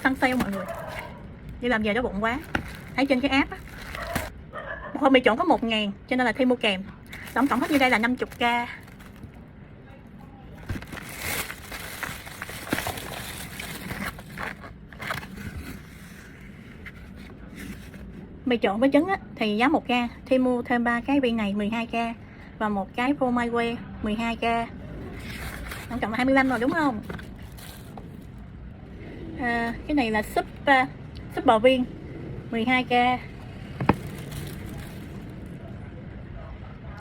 săn sale mọi người, đi làm về đói bụng quá. Thấy trên cái app á, một hộp mì trộn có 1.000, cho nên là thêm mua kèm. Tổng cộng hết như đây là 50k. Mì trộn với trứng á, thì giá 1k, thêm mua thêm 3 cái viên này 12k và một cái phô mai que 12k, tổng cộng là 25 rồi đúng không? Cái này là súp bò viên 12k.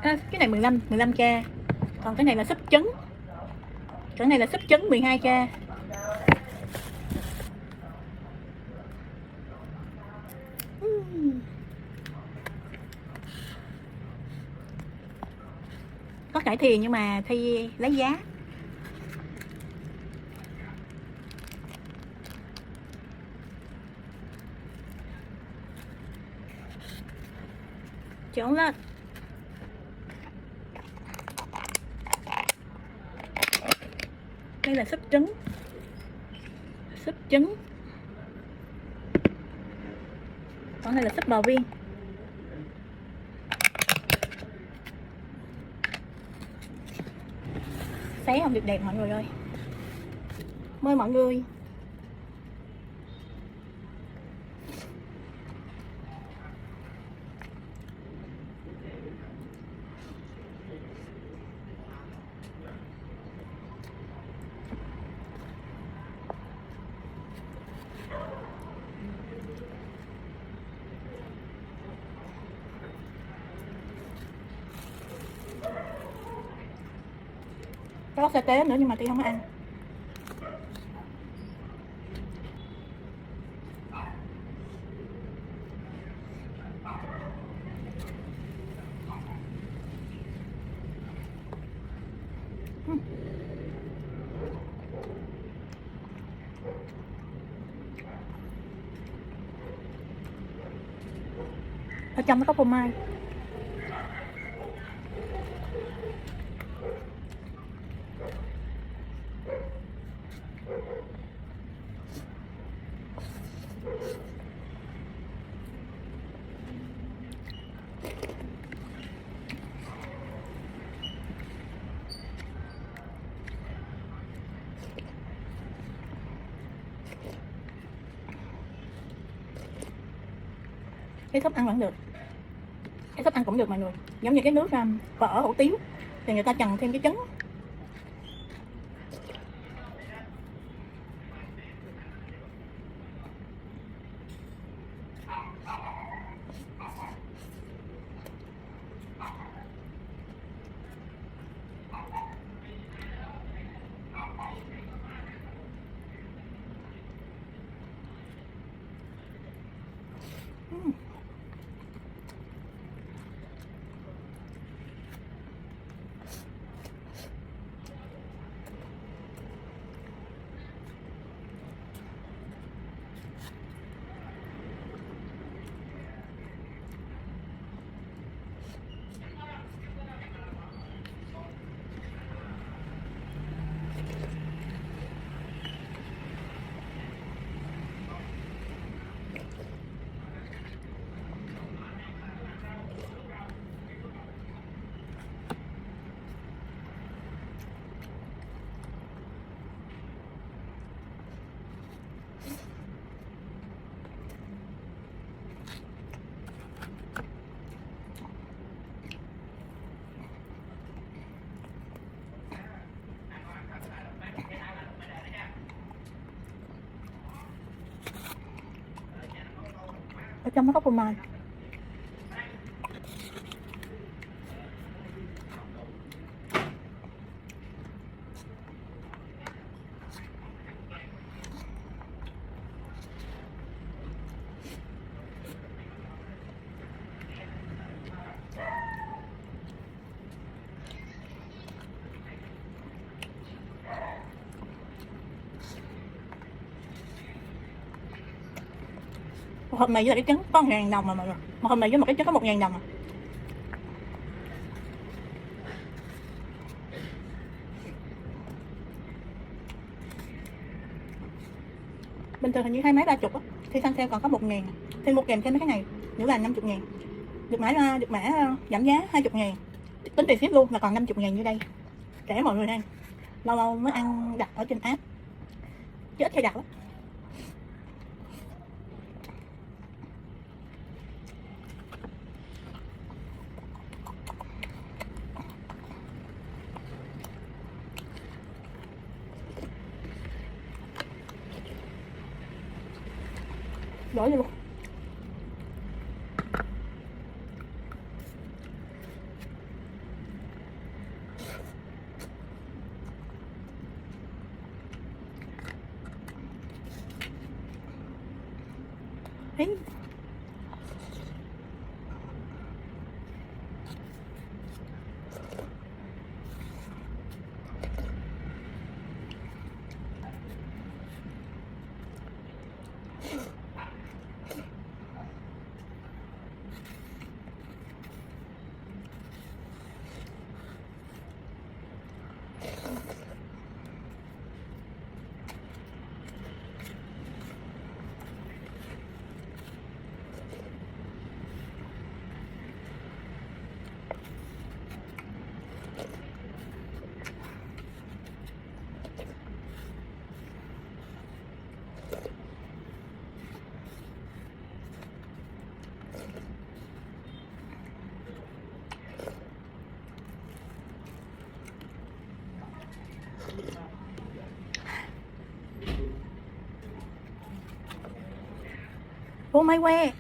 Cái này 15k. Còn cái này là súp trứng. Cái này là súp trứng 12k. Có cải thiền nhưng mà Thi lấy giá. Trộn lên. Đây là súp trứng. Súp trứng. Còn đây là súp bò viên. Xé không được đẹp mọi người ơi. Mời mọi người. Có sa tế nữa nhưng mà Ti không ăn. Ở trong nó có phô mai. Cái súp ăn vẫn được. Cái súp ăn cũng được mọi người. Giống như cái nước phở hủ tiếu thì người ta chần thêm cái trứng. Ở trong nó có phô mai. Một hộp mì với lại cái trứng có 1.000 đồng mà mọi người. Một hộp mì với một cái trứng có 1.000 đồng à. Bình thường hình như 20 30 á, thì săn sale còn có 1.000, thì mua kèm thêm mấy cái này nữa là 50.000. Được mã giảm giá 20.000, tính tiền ship luôn là còn 50.000 như đây. Rẻ mọi người ha, lâu lâu mới ăn đặt ở trên app chứ ít khi đặt lắm. Đổ vô luôn. Đấy. Phô Mai Que.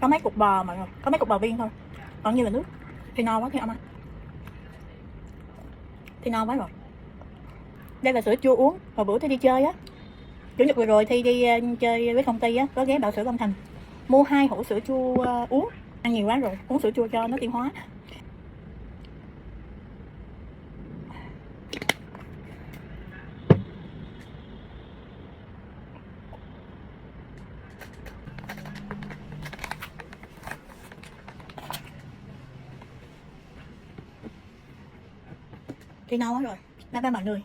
Có mấy cục bò mọi người, có mấy cục bò viên thôi, còn như là nước. Thì no quá thì ông ăn, thì no quá rồi. Đây là sữa chua uống hồi bữa tôi đi chơi á, chủ nhật vừa rồi thì đi chơi với công ty á, có ghé Bảo Sữa Long Thành, mua 2 hũ sữa chua uống. Ăn nhiều quá rồi, uống sữa chua cho nó tiêu hóa. Thì no quá rồi. Bye bye mọi người.